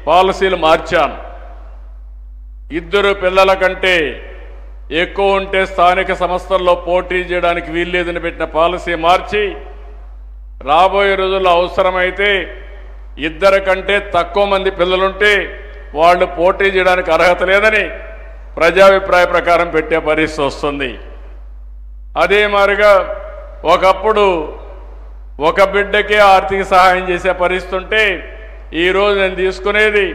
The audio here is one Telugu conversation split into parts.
పాలసీలు మార్చాను. ఇద్దరు పిల్లల కంటే ఎక్కువ ఉంటే స్థానిక సంస్థల్లో పోటీ చేయడానికి వీల్లేదని పెట్టిన పాలసీ మార్చి రాబోయే రోజుల్లో అవసరమైతే ఇద్దరు కంటే తక్కువ మంది పిల్లలుంటే వాళ్ళు పోటీ చేయడానికి అర్హత లేదని ప్రజాభిప్రాయ ప్రకారం పెట్టే పరిస్థితి వస్తుంది. అదే మాదిరిగా ఒకప్పుడు ఒక బిడ్డకే ఆర్థిక సహాయం చేసే పరిస్థితి ఉంటే ఈరోజు నేను తీసుకునేది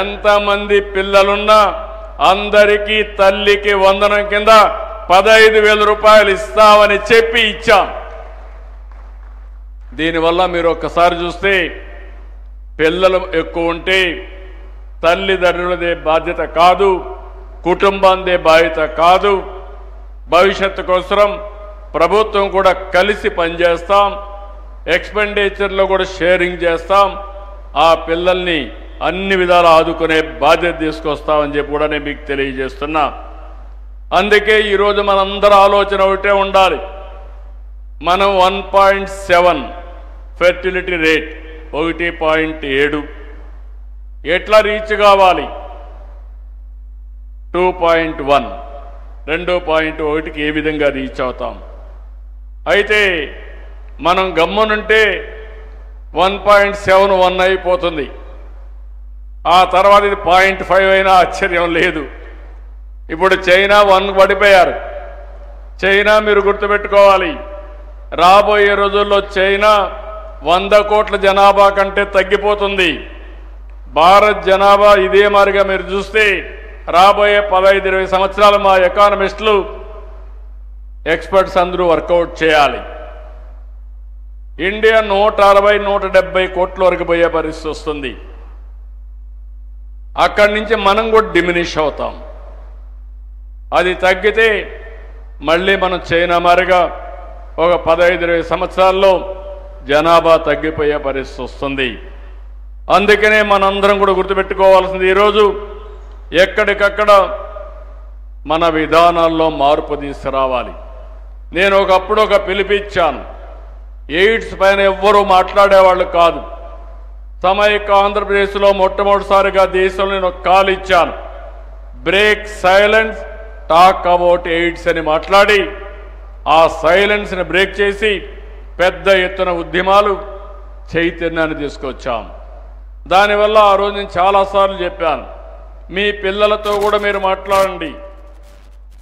ఎంతమంది పిల్లలున్నా అందరికీ తల్లికి వందనం కింద 15,000 రూపాయలు ఇస్తామని చెప్పి ఇచ్చాం. దీనివల్ల మీరు ఒక్కసారి చూస్తే పిల్లలు ఎక్కువ ఉంటే తల్లిదండ్రులదే బాధ్యత కాదు, కుటుంబాందే బాధ్యత కాదు. భవిష్యత్తు కోసం ప్రభుత్వం కూడా కలిసి పనిచేస్తాం, ఎక్స్పెండిచర్లో కూడా షేరింగ్ చేస్తాం. ఆ పిల్లల్ని అన్ని విధాలు ఆదుకునే బాధ్యత తీసుకొస్తామని చెప్పి కూడా నేను మీకు తెలియజేస్తున్నా. అందుకే ఈరోజు మనందరి ఆలోచన ఒకటే ఉండాలి. మనం 1.7 ఫెర్టిలిటీ రేట్ 1.7 ఎట్లా రీచ్ కావాలి? 2.1 2.1కి ఏ విధంగా రీచ్ అవుతాం? అయితే మనం గమ్మునుంటే 1.71 అయిపోతుంది. ఆ తర్వాత ఇది 0.5 అయినా ఆశ్చర్యం లేదు. ఇప్పుడు చైనా 1 పడిపోయారు. చైనా మీరు గుర్తుపెట్టుకోవాలి, రాబోయే రోజుల్లో చైనా 100 కోట్ల జనాభా కంటే తగ్గిపోతుంది. భారత్ జనాభా ఇదే మాదిరిగా మీరు చూస్తే రాబోయే 15-20 సంవత్సరాలు మా ఎకానమిస్టులు ఎక్స్పర్ట్స్ అందరూ వర్కౌట్ చేయాలి. ఇండియా 160-170 కోట్ల వరకు పోయే పరిస్థితి వస్తుంది. అక్కడి నుంచి మనం కూడా డిమినిష్ అవుతాం. అది తగ్గితే మళ్ళీ మనం చైనా మారిగా ఒక 15-20 సంవత్సరాల్లో జనాభా తగ్గిపోయే పరిస్థితి వస్తుంది. అందుకనే మనందరం కూడా గుర్తుపెట్టుకోవాల్సింది ఈరోజు ఎక్కడికక్కడ మన విధానాల్లో మార్పు తీసుకురావాలి. నేను ఒకప్పుడు ఒక పిలిపిచ్చాను. ఎయిడ్స్ పైన ఎవ్వరూ మాట్లాడేవాళ్ళు కాదు. సమైక్య ఆంధ్రప్రదేశ్లో మొట్టమొదటిసారిగా దేశంలో నేను ఒక కాల్ ఇచ్చాను. Break silence, talk about AIDS అని మాట్లాడి ఆ సైలెన్స్ని బ్రేక్ చేసి పెద్ద ఎత్తున ఉద్యమాలు చైతన్యాన్ని తీసుకొచ్చాం. దానివల్ల ఆ రోజు నేను చాలాసార్లు చెప్పాను, మీ పిల్లలతో కూడా మీరు మాట్లాడండి,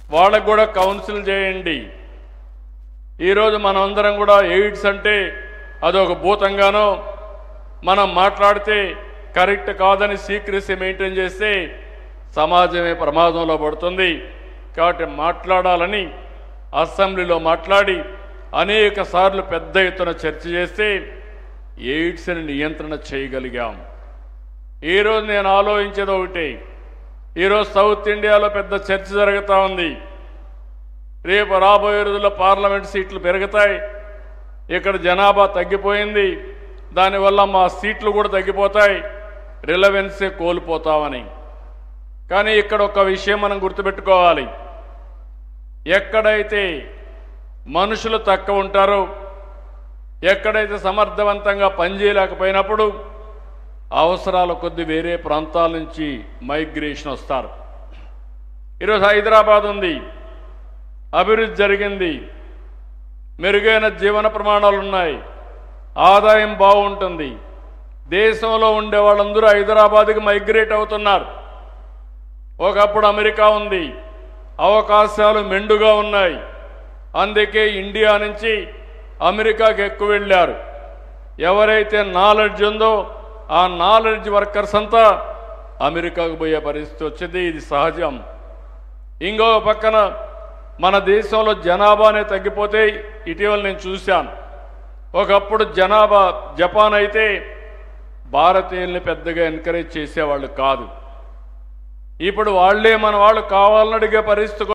వాళ్ళకు కూడా కౌన్సిల్ చేయండి. ఈరోజు మనమందరం కూడా ఎయిడ్స్ అంటే అదొక భూతంగానో మనం మాట్లాడితే కరెక్ట్ కాదని సీక్రెసీ మెయింటైన్ చేస్తే సమాజమే ప్రమాదంలో పడుతుంది. కాబట్టి మాట్లాడాలని అసెంబ్లీలో మాట్లాడి అనేక సార్లు పెద్ద ఎత్తున చర్చ చేస్తే ఎయిడ్స్ని నియంత్రణ చేయగలిగాం. ఈరోజు నేను ఆలోచించేది ఒకటి, ఈరోజు సౌత్ ఇండియాలో పెద్ద చర్చ జరుగుతూ ఉంది. రేపు రాబోయే రోజుల్లో పార్లమెంట్ సీట్లు పెరుగుతాయి, ఇక్కడ జనాభా తగ్గిపోయింది, దానివల్ల మా సీట్లు కూడా తగ్గిపోతాయి, రిలవెన్సే కోల్పోతామని. కానీ ఇక్కడ ఒక విషయం మనం గుర్తుపెట్టుకోవాలి, ఎక్కడైతే మనుషులు తక్కువ ఉంటారో, ఎక్కడైతే సమర్థవంతంగా పనిచేయలేకపోయినప్పుడు అవసరాల కొద్ది వేరే ప్రాంతాల నుంచి మైగ్రేషన్ వస్తారు. ఈరోజు హైదరాబాద్ ఉంది, అభివృద్ధి జరిగింది, మెరుగైన జీవన ప్రమాణాలు ఉన్నాయి, ఆదాయం బాగుంటుంది. దేశంలో ఉండే వాళ్ళందరూ హైదరాబాద్కి మైగ్రేట్ అవుతున్నారు. ఒకప్పుడు అమెరికా ఉంది, అవకాశాలు మెండుగా ఉన్నాయి, అందుకే ఇండియా నుంచి అమెరికాకి ఎక్కువ వెళ్ళారు. ఎవరైతే నాలెడ్జ్ ఉందో ఆ నాలెడ్జ్ వర్కర్స్ అంతా అమెరికాకు పోయే పరిస్థితి వచ్చింది. ఇది సహజం. ఇంకో పక్కన మన దేశంలో జనాభానే తగ్గిపోతే ఇటీవల నేను చూశాను, ఒకప్పుడు జనాభా జపాన్ అయితే భారతీయుల్ని పెద్దగా ఎంకరేజ్ చేసేవాళ్ళు కాదు. ఇప్పుడు వాళ్లే మన వాళ్ళు కావాలని అడిగే పరిస్థితి